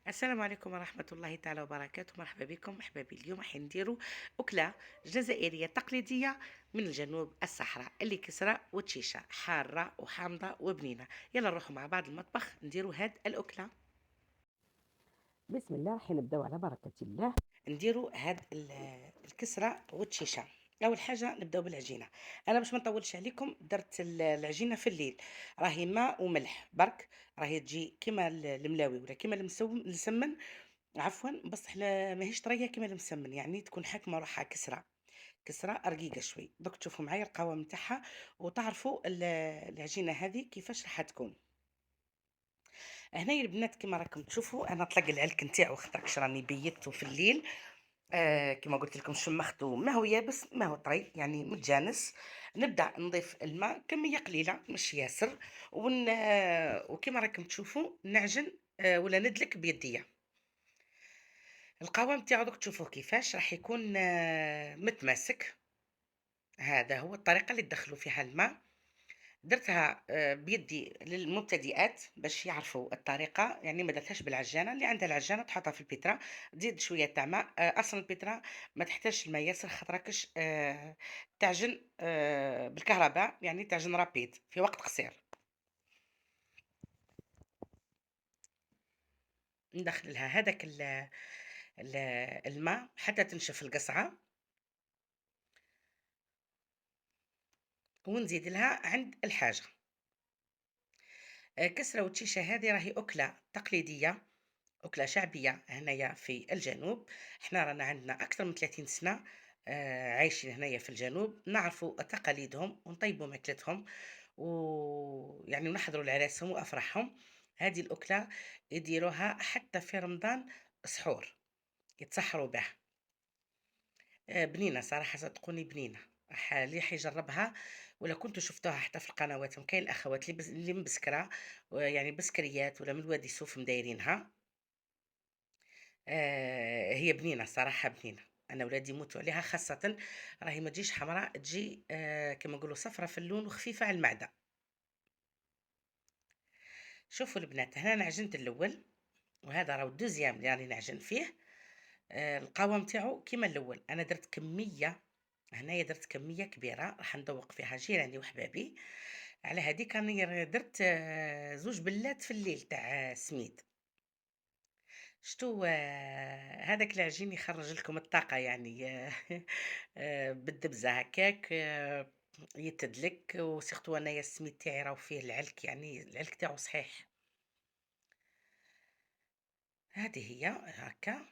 السلام عليكم ورحمة الله تعالى وبركاته. مرحبا بكم أحبابي. اليوم راح نديرو أكلة جزائرية تقليدية من الجنوب الصحراء اللي كسرة وتشيشة حارة وحامضة وبنينة. يلا نروحوا مع بعض المطبخ نديرو هاد الأكلة. بسم الله راح نبداو على بركة الله. نديرو هاد الكسرة والتشيشة. أول حاجة نبداو بالعجينة. أنا باش ما نطولش عليكم درت العجينة في الليل، راهي ماء وملح برك، راهي تجي كيما الملاوي ولا كيما المسمن. عفوا بصح ماهيش طريه كيما المسمن، يعني تكون حاكمه روحها كسره رقيقه شوي. دوك تشوفوا معايا القوام نتاعها وتعرفوا العجينه هذه كيفاش راح تكون. هنايا البنات كيما راكم تشوفوا انا طلق العلك نتاعو خاطرش راني بيته في الليل. كيما قلت لكم شمخته، ما هو يابس ما هو طري يعني متجانس. نبدا نضيف الماء كميه قليله مش ياسر، وكيما راكم تشوفوا نعجن ولا ندلك بيديا. القوام تاعو دوك تشوفوه كيفاش راح يكون متماسك. هذا هو الطريقة اللي تدخلوا فيها الماء. درتها بيدي للمبتدئات باش يعرفوا الطريقة، يعني ما درتهاش بالعجانة. اللي عندها العجانة تحطها في البيترا، تزيد شوية تاع ماء. أصلا البيترا ما تحتاجش الماء ياسر خاطركش تعجن بالكهرباء، يعني تعجن رابيد في وقت قصير. ندخل لها هذاك الماء حتى تنشف القصعة، ونزيد لها عند الحاجة. كسرة وتشيشة هذه راهي أكلة تقليدية، أكلة شعبية هنايا في الجنوب. احنا رانا عندنا أكثر من 30 سنة عايشين هنايا في الجنوب، نعرفوا تقاليدهم ونطيبوا ماكلتهم، ويعني نحضروا لعراسهم وأفراحهم. هذه الأكلة يديروها حتى في رمضان، سحور يتسحروا به. بنينة صراحة صدقوني بنينة. اللي حيجربها ولا كنتوا شفتوها حتى في القنوات، كاين الاخوات اللي من بسكرة، يعني بسكريات ولا من الوادي سوف مدايرينها. هي بنينة صراحة بنينة. انا ولادي يموتوا عليها، خاصة راهي ما تجيش حمراء، تجي كما نقولوا صفرة في اللون وخفيفة على المعدة. شوفوا البنات، هنا أنا عجنت الاول، وهذا راهو الدوزيام اللي راني نعجن فيه. القوام تاعو كيما الاول. انا درت كمية، هنايا درت كمية كبيرة راح ندوق فيها جيراني وحبابي. على هذيك راني درت زوج بلات في الليل تاع سميد. شتو هذاك العجين يخرج لكم الطاقة يعني. بالدبزة هكاك يتدلك، وسيرتو انايا السميد تاعي راهو فيه العلك، يعني العلك تاعو صحيح. هذه هي هكا.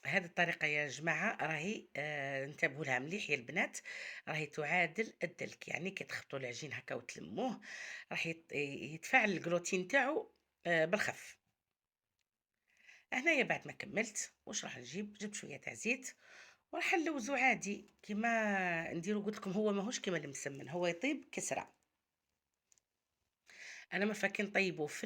هذه الطريقة يا جماعة راهي انتبهوا لها مليح يا البنات، راهي تعادل الدلك. يعني كي تخبطوا العجين هكا وتلموه راح يتفاعل الجلوتين تاعو بالخف. هنايا بعد ما كملت واش راح نجيب، جبت شوية تاع زيت وراح نلوزو عادي كيما نديرو. قلت لكم هو ماهوش كيما المسمن، هو يطيب كسرة. انا ما فاكين نطيبو في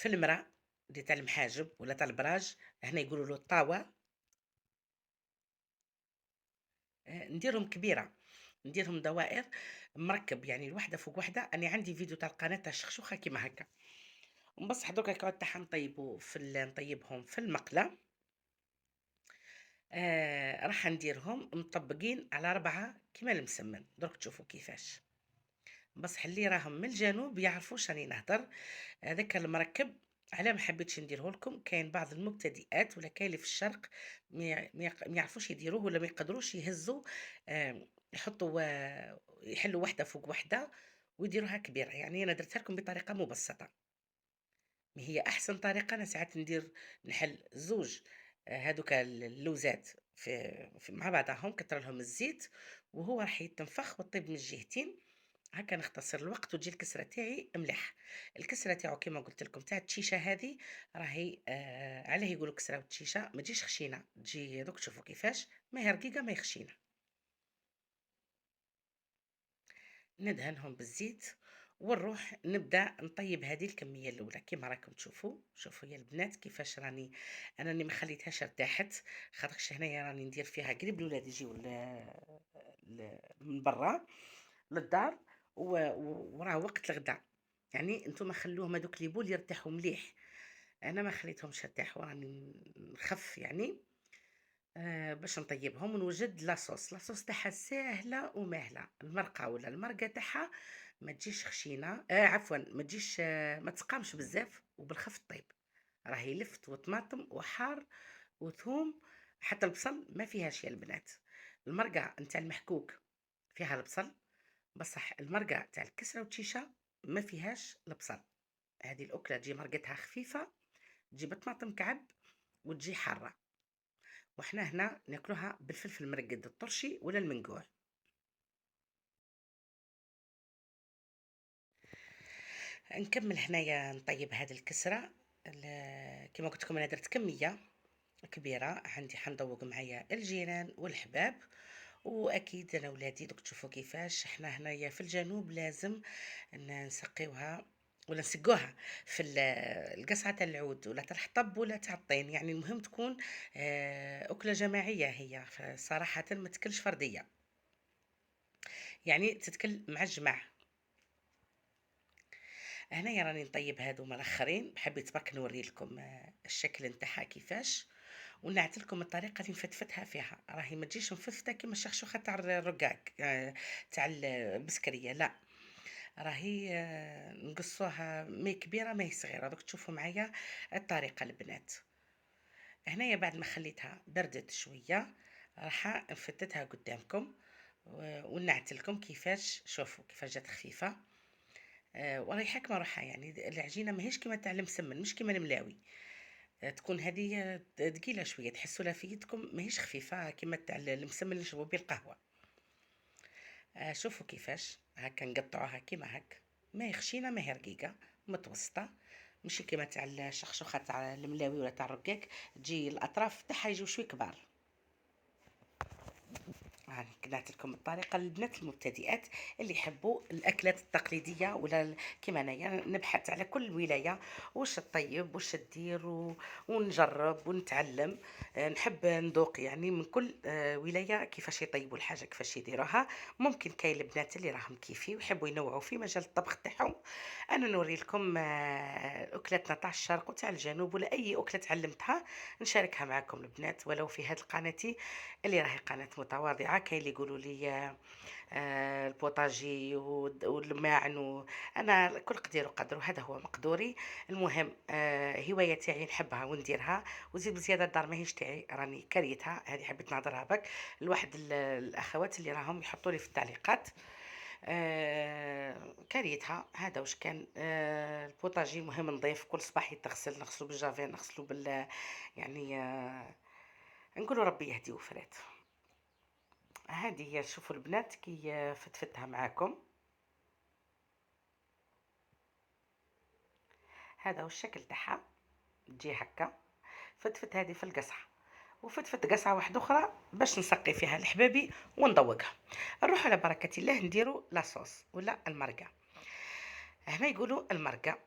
المرا اللي تاع المحاجب ولا تاع البراج، هنا يقولوا له الطاوة. نديرهم كبيرة، نديرهم دوائر مركب، يعني الوحدة فوق وحدة. أنا عندي فيديو تاع القناة تاع الشخشوخة كيما هكا. بصح دوكا الكعود تاعها نطيبو نطيبهم في المقلة. راح نديرهم مطبقين على 4 كيما المسمن. درك تشوفوا كيفاش. بصح اللي راهم من الجنوب يعرفوش راني نهدر. هذاك المركب علاه ما حبيتش نديره لكم. كاين بعض المبتدئات ولا كاين اللي في الشرق ما يعرفوش يديروه ولا ما يقدروش يهزوا. يحطوا يحلوا واحده فوق واحده ويديروها كبيره. يعني انا درتها لكم بطريقه مبسطه، ما هي احسن طريقه. انا ساعات نحل زوج هادوك اللوزات مع بعضهم، كتر لهم الزيت وهو راح يتنفخ وطيب من الجهتين. هكا نختصر الوقت وتجي الكسرة تاعي مليح. الكسرة تاعو كيما قلت لكم تاع التشيشة هذه راهي علاه يقولوا كسرة والتشيشة، ما تجيش خشينة، تجي دوك تشوفوا كيفاش ما هي رقيقة ما هي خشينة. ندهنهم بالزيت ونروح نبدا نطيب هذه الكميه الاولى كيما راكم تشوفوا. شوفوا يا البنات كيفاش راني ما خليتهاش ارتاحت، خاطرش هنايا راني ندير فيها قريب الولاد يجيو من برا للدار. وراه وقت الغدا، يعني أنتم خلّوهم هادوك les بول يرتاحوا مليح، أنا ما خليتهمش يرتاحوا راني نخف يعني باش نطيبهم ونوجد لاصوص تاعها ساهلة وماهلة، المرقة ولا المرقة تاعها ما تجيش خشينة عفوًا ما تجيش ما تسقامش بزاف وبالخف طيب، راهي لفت وطماطم وحار وثوم، حتى البصل ما فيهاش يا البنات، المرقة نتاع المحكوك فيها البصل، بصح المرقة تاع الكسرة والشيشة ما فيهاش البصل، هذه الأكلة تجي مرقتها خفيفة، تجي بطماطم كعب وتجي حارة. وإحنا هنا ناكلوها بالفلفل المرقد الطرشي ولا المنقوع. نكمل هنايا نطيب هذه الكسرة كما قلت لكم أنا درت كمية كبيرة عندي حنذوق معايا الجيران والحباب واكيد انا ولادي دوك تشوفوا كيفاش احنا هنايا في الجنوب لازم نسقيوها ولا نسقوها في القصعة تاع العود ولا تاع الحطب ولا تاع الطين، يعني المهم تكون أكلة جماعية هي صراحة ما تكلش فردية، يعني تتكل مع الجماعة. هنايا راني نطيب هادو الاخرين، حبيت برك نوري لكم الشكل نتاعها كيفاش ونعت لكم الطريقه اللي نفتفتها فيها، راهي ما تجيش مفلفته كيما الشخشوخه تاع الرقاق تاع البسكريه، لا راهي نقصوها مي كبيره ماهي صغيره، دوك تشوفوا معايا الطريقه البنات. هنايا بعد ما خليتها بردت شويه راح نفتتها قدامكم ونعت لكم كيفاش، شوفوا كيفاش جات خفيفه وراهي حكمة روحها، يعني العجينة ماهيش كيما تاع المسمن مش كيما الملاوي، تكون هذه تقيلة شوية تحسوا في يدكم ماهيش خفيفة كيما تاع المسمن اللي نشربوا بيه القهوة. شوفوا كيفاش هكا نقطعوها كيما هك، ما هي خشينة ما هي رقيقة متوسطة، ماشي كيما تاع الشخشوخة تاع الملاوي ولا تاع الرقاق تجي الأطراف تاعها يجيو شوي كبار. هاني قلعت لكم الطريقة للبنات المبتدئات اللي يحبوا الأكلات التقليدية ولا كيما أنايا نبحث على كل ولاية واش تطيب واش تدير ونجرب ونتعلم، نحب نذوق يعني من كل ولاية كيفاش يطيبوا الحاجة كيفاش يديروها. ممكن كاين البنات اللي راهم كيفي ويحبوا ينوعوا في مجال الطبخ تاعهم، أنا نوري لكم أكلتنا تاع الشرق وتاع الجنوب ولا أي أكلة تعلمتها نشاركها معكم البنات ولو في هذه القناة اللي راهي قناة متواضعة. كاين اللي يقولوا لي البوطاجي والماعن انا كل قدير وقدر وهذا هو مقدوري. المهم هوايه تاعي نحبها ونديرها وزيد بزياده الدار ماهيش تاعي راني كريتها، هذه حبيت نهضرها بك لواحد الاخوات اللي راهم يحطوا لي في التعليقات كريتها. هذا واش كان البوطاجي مهم نضيف كل صباح يتغسل، نغسلو بالجافين نغسلو يعني نقولوا ربي يهدي وفرات. هذه هي شوفوا البنات كي فتفتها معاكم، هذا هو الشكل تاعها تجي هكا. فتفت هذه في القصعة وفتفت قصعة واحدة أخرى باش نسقي فيها لحبابي ونذوقها. نروح على بركة الله نديرو لاصوص ولا المرقة. هنا يقولوا المرقة،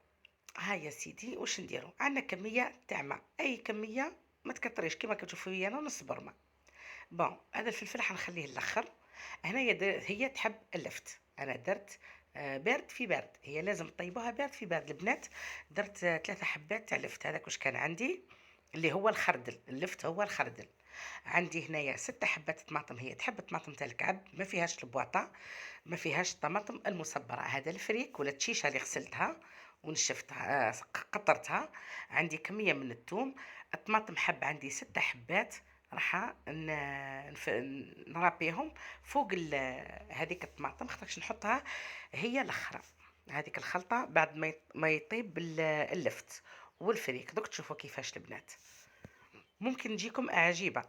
ها يا سيدي واش نديرو، عندنا كمية تاع ماء، أي كمية ما تكتريش كيما كتشوفوا فيا أنا نص برمة. بون هذا الفلفل حنخليه الاخر. هنايا هي تحب اللفت، انا درت بارد في بارد، هي لازم تطيبوها بارد في بارد البنات. درت 3 حبات تاع لفت، هذاك واش كان عندي اللي هو الخردل، اللفت هو الخردل. عندي هنايا 6 حبات طماطم، هي تحب الطماطم تاع الكعب ما فيهاش البواطه، ما فيهاش الطماطم المصبره، هذا الفريك ولا التشيشه اللي غسلتها ونشفتها قطرتها. عندي كميه من الثوم، الطماطم حب عندي 6 حبات، راح نرابيهم فوق هذيك الطماطم خاطرش نحطها هي الاخرى. هذيك الخلطه بعد ما يطيب اللفت والفريك دوك تشوفوا كيفاش البنات ممكن تجيكم عجيبه.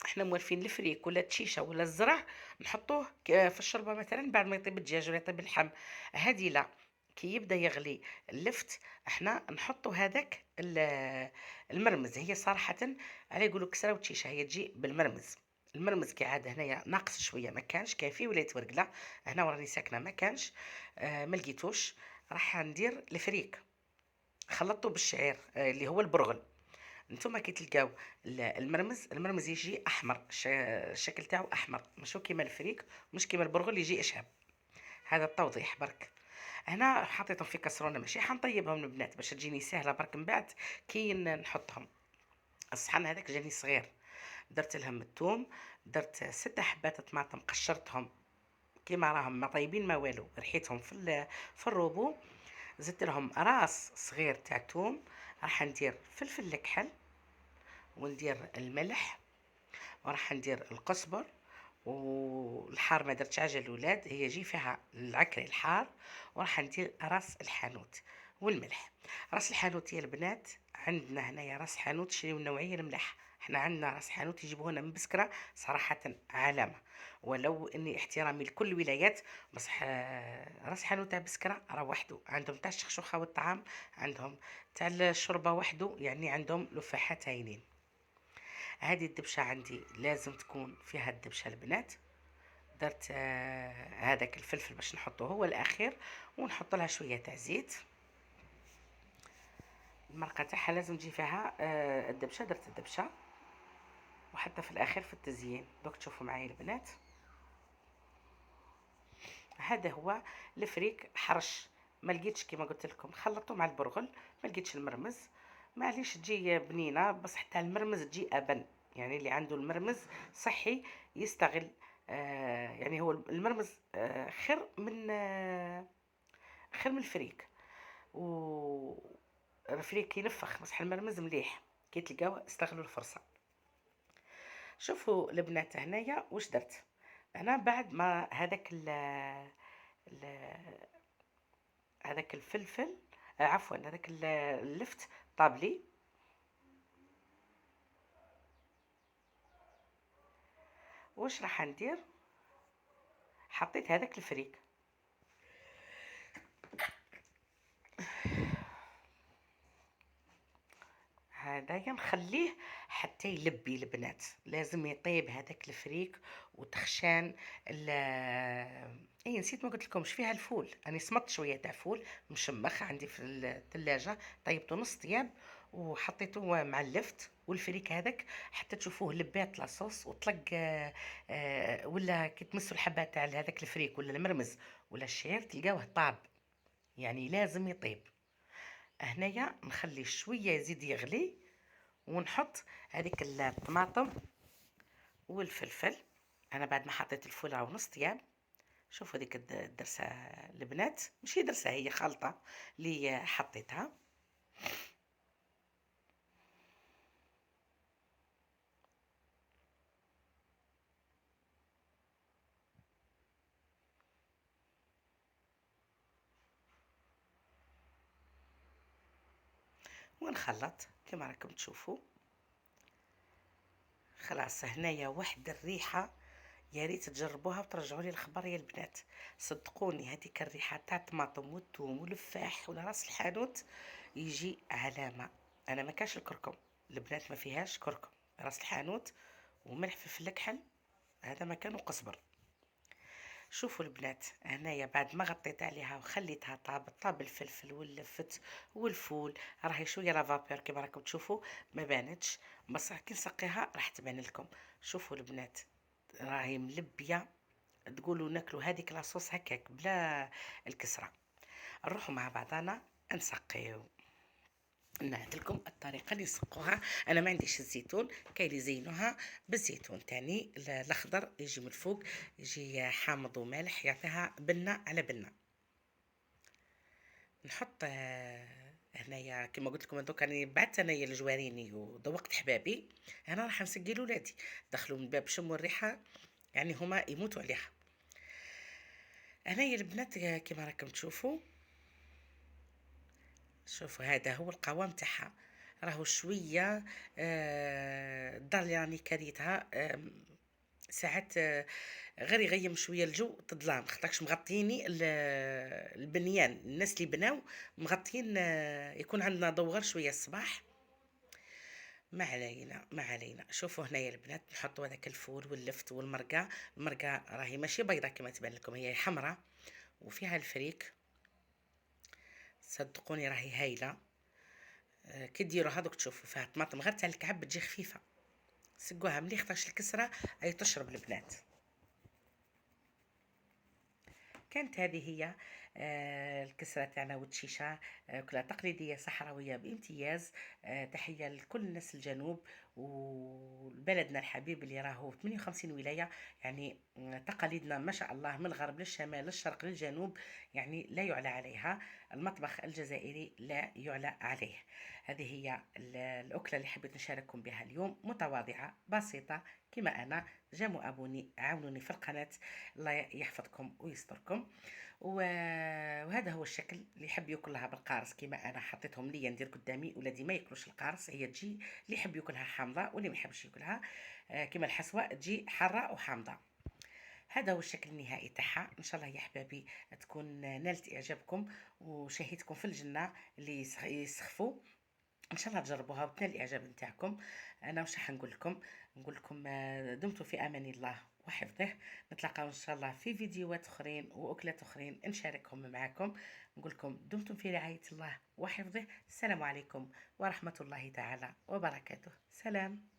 احنا موالفين الفريك ولا التشيشه ولا الزرع نحطوه في الشوربه مثلا بعد ما يطيب الدجاج ولا يطيب اللحم، هذه لا، كي يبدا يغلي اللفت احنا نحطوا هذاك المرمز. هي صراحه على يقولوا كسره وتشيشه، هي تجي بالمرمز. المرمز كعاده هنايا ناقص شويه، ما كانش كان في ولايه ورقله هنا وراني ساكنه ما كانش ما لقيتوش، راح ندير الفريك خلطته بالشعير اللي هو البرغل. نتوما كي تلقاو المرمز يجي احمر، الشكل تاعو احمر ماشو كيما الفريك مش كيما البرغل يجي اشهب. هذا التوضيح برك. هنا حطيتهم في كسرونه، ماشي حنطيبهم البنات باش تجيني سهله برك من بعد كي نحطهم. الصحن هذاك جاني صغير، درت لهم الثوم، درت 6 حبات طماطم قشرتهم كيما راهم ما طيبين ما والو، رحيتهم في الروبو. زدت لهم راس صغير تاع ثوم، راح ندير فلفل الكحل، وندير الملح، وراح ندير القزبر، والحار ما درتش عجل الاولاد، هي جي فيها العكري الحار. وراح ندير راس الحانوت والملح. راس الحانوت يا البنات، عندنا هنايا راس حانوت شريو النوعيه الملح، احنا عندنا راس حانوت يجيبوه لنا من بسكره، صراحه علامه. ولو اني احترامي لكل الولايات، بصح راس حانوت تاع بسكره راه وحده، عندهم تاع الشخشوخه والطعام، عندهم تاع الشوربه وحده، يعني عندهم لفاحات هايلين. هذه الدبشه عندي لازم تكون فيها الدبشه البنات. درت هذاك الفلفل باش نحطه هو الاخير، ونحط لها شويه تاع زيت. المرقه تاعها لازم تجي فيها الدبشه، درت الدبشه، وحتى في الاخير في التزيين دوك تشوفوا معايا البنات. هذا هو الفريك حرش، ما لقيتش كيما قلت لكم خلطته مع البرغل، ما لقيتش المرمز، معليش تجي بنينه، بس حتى المرمز تجي ابن، يعني اللي عنده المرمز صحي يستغل. يعني هو المرمز خير من الفريك. و الفريك ينفخ، بصح المرمز مليح، كي تلقاوه استغلوا الفرصه. شوفوا البنات هنايا واش درت. انا بعد ما ال- هذاك الفلفل، عفوا هذاك اللفت طابلي، واش راح ندير؟ حطيت هذاك الفريك، هذايا نخليه حتى يلبي البنات، لازم يطيب هذاك الفريك وتخشان اي نسيت ما قلت لكمش فيها الفول، انا صمت شويه تاع فول مشمخ عندي في الثلاجه، طيبته نص طياب وحطيته مع اللفت والفريك هذاك حتى تشوفوه لبات لاصوص وطلق. ولا كي تمسوا الحبات تاع هذاك الفريك ولا المرمز ولا الشعير تلقاوه طاب، يعني لازم يطيب. هنايا نخلي شويه يزيد يغلي، ونحط هذيك الطماطم والفلفل. انا بعد ما حطيت الفول راه نص طياب. شوفوا هذيك الدرسه البنات، ماشي درسه، هي خلطه اللي حطيتها. ونخلط كما راكم تشوفوا. خلاص هنايا واحد الريحه، يا ريت تجربوها وترجعوا لي الخبر يا البنات. صدقوني هذيك الريحه تاع الطماطم والثوم واللفاح ولا راس الحانوت يجي علامه. انا ما كاش الكركم، البنات ما فيهاش كركم، راس الحانوت وملح فلفل الكحل، هذا مكانه قزبر. شوفوا البنات هنايا بعد ما غطيت عليها وخليتها طاب الفلفل واللفت والفول، راهي شويه لافابور كما راكم تشوفوا ما بانتش، بصح كي نسقيها راح تبان لكم. شوفوا البنات راهي ملبيه، تقولوا ناكلوا هذيك لاصوص هكاك بلا الكسره. نروحوا مع بعضنا نسقيو. نعت لكم الطريقه اللي يسقوها. انا ما عنديش الزيتون، كاين اللي يزينوها بالزيتون تاني الاخضر يجي من الفوق، يجي حامض ومالح يعطيها بنه على بنه. نحط هنايا كما قلت لكم دوك راني بعت انايا الجواريني وذوقت حبابي. انا راح نسقي لولادي، دخلوا من الباب شموا الريحه، يعني هما يموتوا عليها. هنايا البنات كما راكم تشوفوا، شوفوا هذا هو القوام تاعها، راهو شويه الدار اللي راني كريتها ساعات غير يغيم شويه الجو تظلام، خاطرش مغطيني البنيان، الناس اللي بناو مغطين، يكون عندنا ضوء غير شويه الصباح. ما علينا ما علينا. شوفوا هنايا البنات نحطوا هذاك الفول واللفت والمرقه. المرقه راهي ماشي بيضه كما تبان لكم، هي حمراء وفيها الفريك، صدقوني راهي هايله. كي ديروا هذوك تشوفوا فيها طماطم غير تاع الكعب تجي خفيفه، سقوها مليح خاطرش الكسره اي تشرب البنات. كانت هذه هي الكسرة تاعنا والتشيشة، أكلة تقليدية صحراوية بامتياز. تحية لكل الناس الجنوب وبلدنا الحبيب اللي راهو 58 ولاية. يعني تقاليدنا ما شاء الله من الغرب للشمال للشرق للجنوب، يعني لا يعلى عليها. المطبخ الجزائري لا يعلى عليه. هذه هي الأكلة اللي حبيت نشارككم بها اليوم، متواضعة بسيطة كما أنا. جاموا أبوني عاونوني في القناة، الله يحفظكم ويستركم. وهذا هو الشكل اللي يحب ياكلها بالقارص كيما انا حطيتهم ليا ندير قدامي. ولادي ما ياكلوش القارص، هي تجي اللي يحب ياكلها حامضه واللي ما يحبش ياكلها كيما الحسوه تجي حاره وحامضه. هذا هو الشكل النهائي تاعها. ان شاء الله يا حبابي تكون نالت اعجابكم وشهيتكم في الجنه اللي يسخفوا. ان شاء الله تجربوها وتنال الاعجاب نتاعكم. انا واش راح نقول لكم دمتم في امان الله وحفظه. نتلاقاو ان شاء الله في فيديوهات اخرين واكلات اخرين نشاركهم معكم. نقول لكم دمتم في رعايه الله وحفظه. السلام عليكم ورحمه الله تعالى وبركاته. سلام.